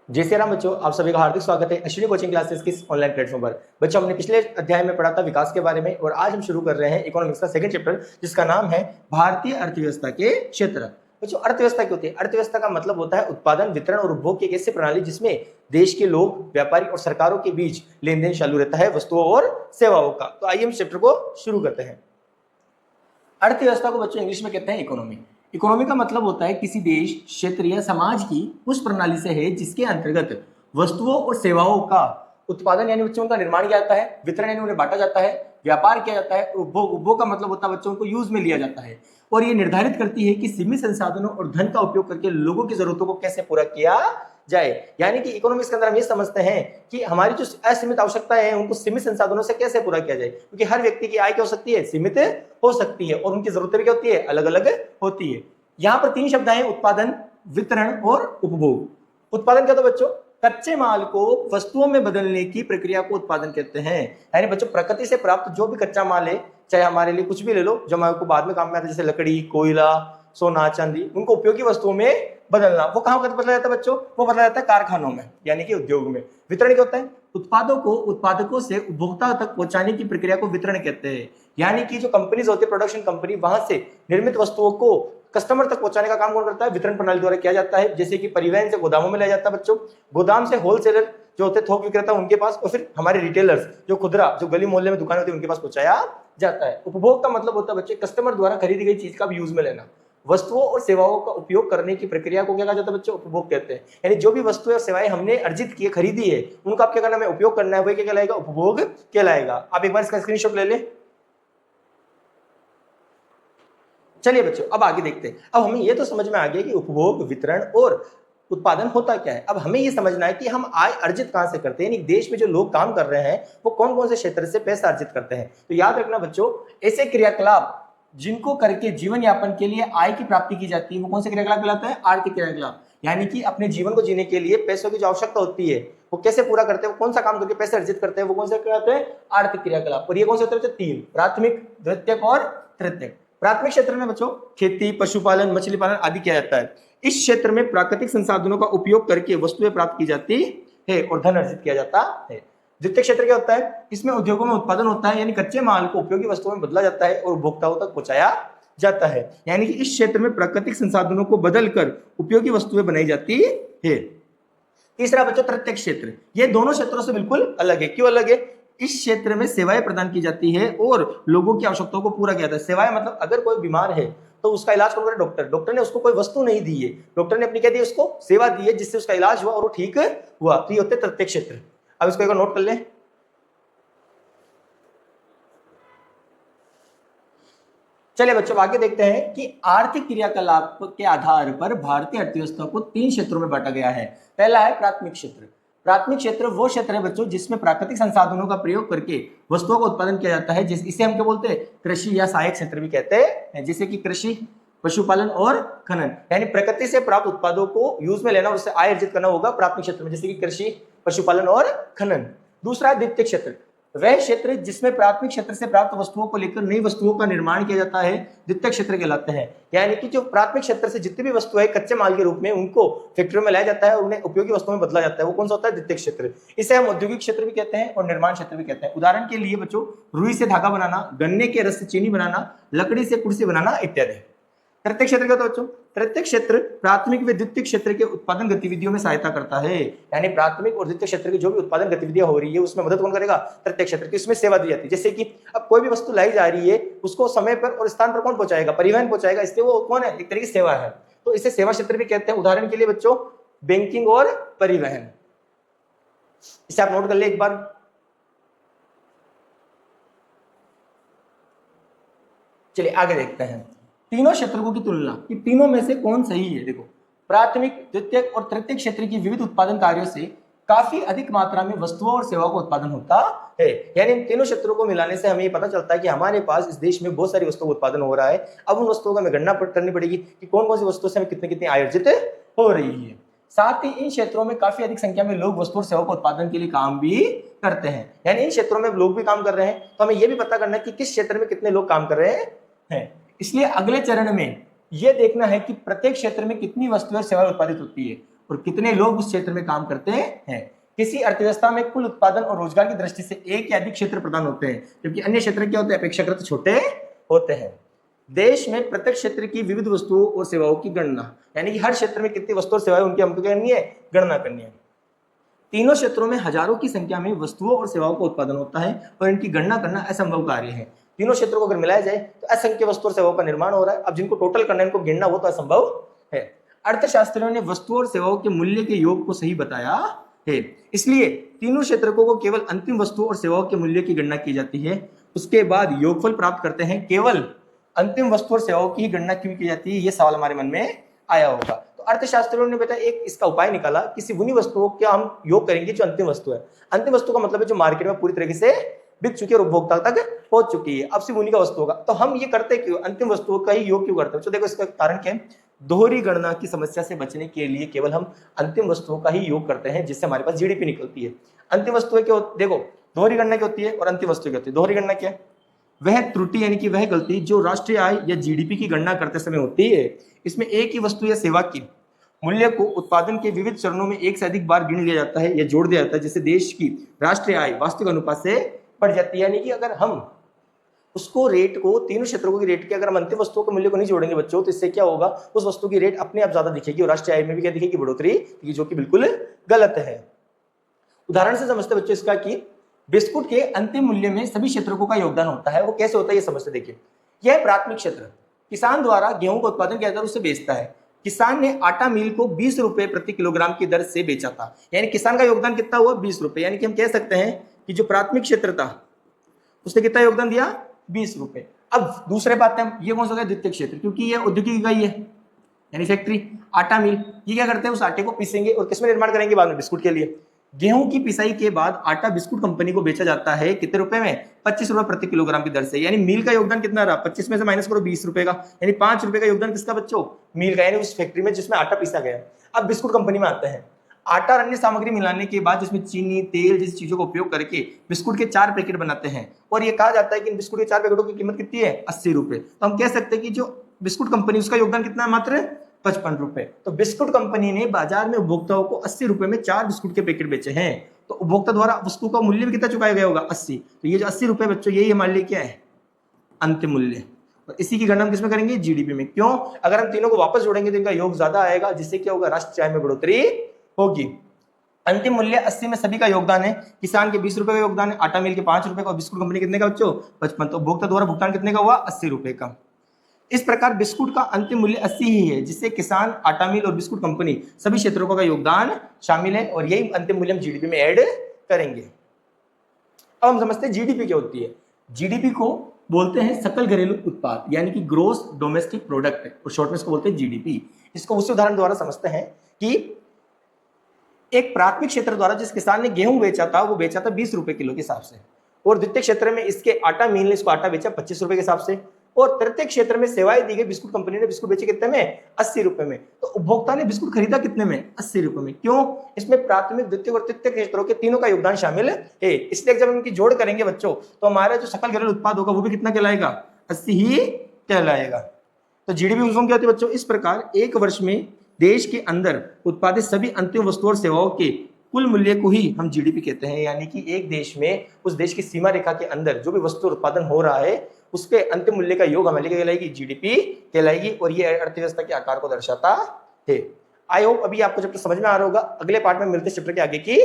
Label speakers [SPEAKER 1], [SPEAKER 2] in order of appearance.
[SPEAKER 1] जय श्री राम बच्चों, आप सभी का हार्दिक स्वागत है अश्विनी कोचिंग क्लासेस की ऑनलाइन प्लेटफॉर्म पर। बच्चों, हमने पिछले अध्याय में पढ़ा था विकास के बारे में और आज हम शुरू कर रहे हैं इकोनॉमिक्स का सेकंड चैप्टर, जिसका नाम है भारतीय अर्थव्यवस्था के क्षेत्र। बच्चों, अर्थव्यवस्था क्या होती है? अर्थव्यवस्था का मतलब होता है उत्पादन, वितरण और उपभोग की एक ऐसी प्रणाली जिसमें देश के लोग, व्यापारी और सरकारों के बीच लेन देन चालू रहता है वस्तुओं और सेवाओं का। तो आइए हम चैप्टर को शुरू करते हैं। अर्थव्यवस्था को बच्चों इंग्लिश में कहते हैं इकोनॉमी। इकोनॉमी का मतलब होता है किसी देश, क्षेत्र या समाज की उस प्रणाली से है जिसके अंतर्गत वस्तुओं और सेवाओं का उत्पादन यानी बच्चों का निर्माण किया जाता है, वितरण यानी उन्हें बांटा जाता है, व्यापार किया जाता है, उपभोग उपभोग का मतलब होता है बच्चों को यूज में लिया जाता है। और ये निर्धारित करती है कि सीमित संसाधनों और धन का उपयोग करके लोगों की जरूरतों को कैसे पूरा किया जाए। यानी कि इकोनॉमिक्स के अंदर हम ये समझते हैं कि हमारी जो असीमित आवश्यकताएं हैं उनको सीमित संसाधनों से कैसे पूरा किया जाए, क्योंकि हर व्यक्ति की आय क्या हो सकती है? सीमित हो सकती है और उनकी जरूरतें भी क्या होती है? अलग अलग होती है। यहाँ पर तीन शब्द आए, उत्पादन, वितरण और उपभोग। उत्पादन क्या? तो बच्चों कच्चे माल को वस्तुओं में बदलने की प्रक्रिया को उत्पादन कहते हैं। यानी बच्चों प्रकृति से प्राप्त जो भी कच्चा माल है, चाहे हमारे लिए कुछ भी ले लो जो हमारे को बाद में काम में आता है, जैसे लकड़ी, कोयला, सोना, चांदी, उनको उपयोगी वस्तुओं में बदलना, वो कहाँ बदला जाता है बच्चों? वो बदला जाता है कारखानों में, यानी कि उद्योग में। वितरण क्या होता है? उत्पादों को उत्पादकों से उपभोक्ता तक पहुंचाने की प्रक्रिया को वितरण कहते हैं। यानी कि जो कंपनीज होती है, प्रोडक्शन कंपनी, वहां से निर्मित वस्तुओं को कस्टमर तक पहुंचाने का काम कौन करता है? वितरण प्रणाली द्वारा किया जाता है। जैसे कि परिवहन से गोदामों में लाया जाता है बच्चों, गोदाम से होलसेलर जो होते हैं, थोक विक्रेता, उनके पास, और फिर हमारे रिटेलर्स जो खुदरा, जो गली मोहल्ले में दुकान होती है, उनके पास पहुंचाया जाता है। उपभोग का मतलब होता है बच्चे कस्टमर द्वारा खरीदी गई चीज का भी यूज में लेना। वस्तुओं और सेवाओं का उपयोग करने की प्रक्रिया को क्या कहा जाता है बच्चों? उपभोग कहते हैं। यानी जो भी वस्तुएं और सेवाएं हमने अर्जित की, खरीदी है, उनका आप क्या करना है? उपयोग करना है, वही क्या कहलाएगा? उपभोग कहलाएगा। आप एक बार इसका स्क्रीनशॉट ले लें। चलिए बच्चों, अब आगे देखते हैं। अब हमें यह तो समझ में आ गया कि उपभोग, वितरण और उत्पादन होता क्या है। अब हमें यह समझना है कि हम आय अर्जित कहां से करते हैं, यानी देश में जो लोग काम कर रहे हैं वो कौन कौन से क्षेत्र से पैसा अर्जित करते हैं। तो याद रखना बच्चों, ऐसे क्रियाकलाप जिनको करके जीवन यापन के लिए आय की प्राप्ति की जाती है, वो कौन से क्रियाकलाप कहलाते हैं? आर्थिक क्रियाकलाप। यानी कि अपने जीवन को जीने के लिए पैसों की जो आवश्यकता होती है वो कैसे पूरा करते हैं, वो कौन सा काम करके पैसे अर्जित करते हैं, वो कौन से कहलाते हैं? आर्थिक क्रियाकलाप। और ये कौन से होते हैं? तीन, प्राथमिक, द्वितीयक और तृतीयक। प्राथमिक क्षेत्र में बच्चों खेती, पशुपालन, मछली पालन आदि किया जाता है। इस क्षेत्र में प्राकृतिक संसाधनों का उपयोग करके वस्तुएं प्राप्त की जाती है और धन अर्जित किया जाता है। द्वितीय क्षेत्र क्या होता है? इसमें उद्योगों में उत्पादन होता है, यानी कच्चे माल को उपयोगी वस्तुओं में बदला जाता है और उपभोक्ताओं तक पहुंचाया जाता है। यानी कि इस क्षेत्र में प्राकृतिक संसाधनों को बदलकर उपयोगी वस्तुएं बनाई जाती है। तीसरा बच्चों तृतीय क्षेत्र। ये दोनों क्षेत्रों से बिल्कुल अलग है। क्यों अलग है? इस क्षेत्र में सेवाएं प्रदान की जाती है और लोगों की आवश्यकताओं को पूरा किया जाता है। सेवाएं मतलब अगर कोई बीमार है तो उसका इलाज कौन करे? डॉक्टर। डॉक्टर ने उसको कोई वस्तु नहीं दी है, डॉक्टर ने अपनी क्या दी? उसको सेवा दी है, जिससे उसका इलाज हुआ और वो ठीक हुआ। तो ये होते हैं तृतीय क्षेत्र। अब इसको एक नोट कर लें। चलिए बच्चों, आगे देखते हैं कि आर्थिक क्रियाकलाप के आधार पर भारतीय अर्थव्यवस्था को तीन क्षेत्रों में बांटा गया है। पहला है प्राथमिक क्षेत्र। प्राथमिक क्षेत्र वो क्षेत्र है बच्चों जिसमें प्राकृतिक संसाधनों का प्रयोग करके वस्तुओं का उत्पादन किया जाता है। इसे हम क्या बोलते हैं? कृषि या सहायक क्षेत्र भी कहते हैं। जैसे कि कृषि, पशुपालन और खनन, यानी प्रकृति से प्राप्त उत्पादों को यूज में लेना और उससे आय अर्जित करना होगा प्राथमिक क्षेत्र में, जैसे कि कृषि, पशुपालन और खनन। दूसरा है द्वितीय क्षेत्र। वह क्षेत्र जिसमें प्राथमिक क्षेत्र से प्राप्त वस्तुओं को लेकर नई वस्तुओं का निर्माण किया जाता है, द्वितीय क्षेत्र कहलाते हैं। यानी कि जो प्राथमिक क्षेत्र से जितनी भी वस्तु है कच्चे माल के रूप में, उनको फैक्ट्रियों में लाया जाता है और उन्हें उपयोगी वस्तुओं में बदला जाता है, वो कौन सा होता है? द्वितीय क्षेत्र। इसे हम औद्योगिक क्षेत्र भी कहते हैं और निर्माण क्षेत्र भी कहते हैं। उदाहरण के लिए बच्चों, रुई से धागा बनाना, गन्ने के रस से चीनी बनाना, लकड़ी से कुर्सी बनाना इत्यादि। तृतीय क्षेत्र क्या होता है बच्चों? तृतीय क्षेत्र प्राथमिक व द्वितीय क्षेत्र के उत्पादन गतिविधियों में सहायता करता है। यानी प्राथमिक और द्वितीय क्षेत्र की जो भी उत्पादन गतिविधियां हो रही है उसमें मदद कौन करेगा? तृतीय क्षेत्र की। इसमें सेवा दी जाती है। जैसे कि अब कोई भी वस्तु लाई जा रही है, उसको समय पर और स्थान पर कौन पहुंचाएगा? परिवहन पहुंचाएगा। इसलिए वो कौन है? एक तरह की सेवा है, तो इसे सेवा क्षेत्र भी कहते हैं। उदाहरण के लिए बच्चों, बैंकिंग और परिवहन। इसे आप नोट कर ले एक बार। चलिए आगे देखते हैं। तीनों क्षेत्रों की तुलना, कि तीनों में से कौन सही है। देखो, प्राथमिक, द्वितीयक और तृतीय क्षेत्र की विविध उत्पादन कार्यों से काफी अधिक मात्रा में वस्तुओं और सेवाओं का उत्पादन होता है। यानी इन तीनों क्षेत्रों को मिलाने से हमें ये पता चलता है कि हमारे पास इस देश में बहुत सारी वस्तुओं का उत्पादन हो रहा है। अब उन वस्तुओं का हमें गणना करनी पड़ेगी कि कौन कौन सी वस्तुओं से हमें कितनी कितनी आय अर्जित हो रही है। साथ ही इन क्षेत्रों में काफी अधिक संख्या में लोग वस्तु और सेवाओं का उत्पादन के लिए काम भी करते हैं। यानी इन क्षेत्रों में लोग भी काम कर रहे हैं, तो हमें यह भी पता करना है कि किस क्षेत्र में कितने लोग काम कर रहे हैं। इसलिए अगले चरण में यह देखना है कि प्रत्येक क्षेत्र में कितनी वस्तुएं और सेवाएं उत्पादित होती है और कितने लोग उस क्षेत्र में काम करते हैं। किसी अर्थव्यवस्था में कुल उत्पादन और रोजगार की दृष्टि से एक या अधिक क्षेत्र प्रदान होते हैं, जबकि अन्य क्षेत्र क्या होते हैं, अपेक्षाकृत छोटे होते हैं। देश में प्रत्येक क्षेत्र की विविध वस्तुओं और सेवाओं की गणना, यानी कि हर क्षेत्र में कितनी वस्तु और सेवाएं उनकी हमको करनी है, गणना करनी है। तीनों क्षेत्रों में हजारों की संख्या में वस्तुओं और सेवाओं का उत्पादन होता है और इनकी गणना करना असंभव कार्य है। तीनों क्षेत्रों को अगर मिलाया जाए तो असंख्य वस्तु और सेवाओं का निर्माण हो रहा है। अब जिनको टोटल करना है, इनको गिनना वो तो असंभव है। अर्थशास्त्रियों ने वस्तुओं और सेवाओं के मूल्य के योग को सही बताया है, इसलिए तीनों क्षेत्रकों को केवल अंतिम वस्तुओं और सेवाओं के मूल्य की गणना की जाती है, उसके बाद योगफल प्राप्त करते हैं। केवल अंतिम वस्तु और सेवाओं की गणना क्यों की जाती है, ये सवाल हमारे मन में आया होगा। तो अर्थशास्त्रियों ने बेटा एक इसका उपाय निकाला, किसी उन्हीं वस्तुओं का हम योग करेंगे जो अंतिम वस्तु है। अंतिम वस्तु का मतलब है जो मार्केट में पूरी तरीके से बिक चुकी है और उपभोक्ता तक पहुंच चुकी है। अब सिर्फ उन्हीं का वस्तु होगा। तो हम ये करते क्यों, अंतिम वस्तुओं का ही योग क्यों करते हैं? तो देखो इसका कारण क्या है, दोहरी गणना की समस्या से बचने के लिए केवल हम अंतिम वस्तुओं का ही योग करते हैं, जिससे हमारे पास जीडीपी निकलती है। अंतिम वस्तुएं क्या होती, देखो दोहरी गणना क्या होती है और अंतिम वस्तु क्या होती है। दोहरी गणना क्या है, वह त्रुटि यानी कि वह गलती जो राष्ट्रीय आय या जीडीपी की गणना करते समय होती है। इसमें एक ही वस्तु या सेवा की मूल्य को उत्पादन के विविध चरणों में एक से अधिक बार गिन लिया जाता है या जोड़ दिया जाता है, जिससे देश की राष्ट्रीय आय वास्तविक अनुपात से बढ़ जाती है। यानी कि अगर हम उसको रेट को, तीनों क्षेत्रों की रेट के अगर हम अंतिम वस्तुओं के मूल्य को नहीं जोड़ेंगे बच्चों, तो इससे क्या होगा, उस वस्तु की रेट अपने आप ज्यादा दिखेगी और राष्ट्रीय आय में भी क्या दिखेगी, बढ़ोतरी, जो कि बिल्कुल गलत है। उदाहरण से समझते बच्चों इसका कि बिस्कुट के अंतिम मूल्य में सभी क्षेत्रों का योगदान होता है। वो कैसे होता है ये समझते देखिए। यह प्राथमिक क्षेत्र किसान द्वारा गेहूं का उत्पादन किया जाता है, उससे बेचता है। किसान ने आटा मिल को 20 रुपए प्रति किलोग्राम की दर से बेचा था, यानी किसान का योगदान कितना हुआ, 20 रुपए। यानी कि हम कह सकते हैं कि जो प्राथमिक क्षेत्र था उसने कितना योगदान दिया, 20 रुपए। अब दूसरे बात है, ये कौन सा होता है, द्वितीय क्षेत्र, क्योंकि ये औद्योगिक इकाई है यानी फैक्ट्री। आटा मिल, ये क्या करते हैं, उस आटे को पीसेंगे और किसमें निर्माण करेंगे, बाद में बिस्कुट के लिए। गेहूं की पिसाई के बाद आटा बिस्कुट कंपनी को बेचा जाता है कितने रुपए में, 25 रुपए प्रति किलोग्राम की दर से। यानी मील का योगदान कितना रहा, 25 में से माइनस करो 20 रुपए का, यानी 5 रुपए का योगदान किसका बच्चों, मील का, यानी उस फैक्ट्री में जिसमें आटा पीसा गया। अब बिस्कुट कंपनी में आते हैं। आटा और अन्य सामग्री मिलाने के बाद जिसमें चीनी, तेल जैसी चीजों का उपयोग करके बिस्कुट के 4 पैकेट बनाते हैं, और ये कहा जाता है कि इन बिस्कुट के 4 पैकेटों की कीमत कितनी है, 80 रुपए। तो हम कह सकते हैं कि जो बिस्कुट कंपनी, उसका योगदान कितना है, मात्र 55 रुपए। तो बिस्कुट कंपनी ने बाजार में उपभोक्ताओं को 80 रुपए में 4 बिस्कुट के पैकेट बेचे हैं। तो उपभोक्ता द्वारा वस्तु का मूल्य भी कितना चुकाया गया होगा, 80। तो ये जो 80 रुपए बच्चों, यही हमारे लिए क्या है, अंतिम मूल्य। और इसी की गणना हम किसमें करेंगे, जीडीपी में। क्यों, अगर हम तीनों को वापस जोड़ेंगे तो इनका योग ज्यादा आएगा, जिससे क्या होगा, राष्ट्रीय आय में बढ़ोतरी होगी। अंतिम मूल्य 80 में सभी का योगदान है। किसान के 20 रुपए का योगदान है, आटा मिल के 5 रुपए का, और बिस्कुट कंपनी कितने का बच्चों, 55। तो उपभोक्ता द्वारा भुगतान कितने का हुआ, 80 रुपए का। इस प्रकार बिस्कुट का अंतिम मूल्य 80 ही है, जिससे किसान, आटा मिल और बिस्कुट कंपनी सभी क्षेत्रों का योगदान शामिल है, और यही अंतिम मूल्य हम जीडीपी में ऐड करेंगे। अब हम समझते हैं जीडीपी क्या होती है। जीडीपी को बोलते हैं सकल घरेलू उत्पाद, यानी कि ग्रोस डोमेस्टिक प्रोडक्ट, और शॉर्ट में इसको बोलते हैं जीडीपी। इसको उसी उदाहरण द्वारा समझते हैं कि एक प्राथमिक क्षेत्र द्वारा जिस किसान ने गेहूं बेचा था, वो बेचा था 20 रुपए किलो के हिसाब से, और द्वितीय क्षेत्र में इसके आटा मिल ने इसको आटा बेचा 25 रुपए के हिसाब से, और तृतीय क्षेत्र में सेवाएं दी गई, बिस्कुट कंपनी ने बिस्कुट बेचे कितने में, 80 रुपए में। तो उपभोक्ता ने बिस्कुट खरीदा कितने में, 80 रुपए में। क्यों, इसमें प्राथमिक, द्वितीय और तृतीय क्षेत्रों के तीनों का योगदान शामिल है। इसलिए जब इनकी जोड़ करेंगे बच्चों, तो हमारा जो सकल घरेलू उत्पाद होगा वो भी कितना कहलाएगा, 80 ही कहलाएगा। तो जीडीपी फुल फॉर्म क्या होती है बच्चों, इस प्रकार एक वर्ष में देश के अंदर उत्पादित सभी अंतिम वस्तुओं और सेवाओं के कुल मूल्य को ही हम जीडीपी कहते हैं। यानी कि एक देश में, उस देश की सीमा रेखा के अंदर जो भी वस्तु उत्पादन हो रहा है, उसके अंतिम मूल्य का योग हमारे लिए कहलाएगी, जीडीपी कहलाएगी, और ये अर्थव्यवस्था के आकार को दर्शाता है। आई होप अभी आपको चैप्टर समझ में आ रहा होगा। अगले पार्ट में मिलते हैं चैप्टर के आगे की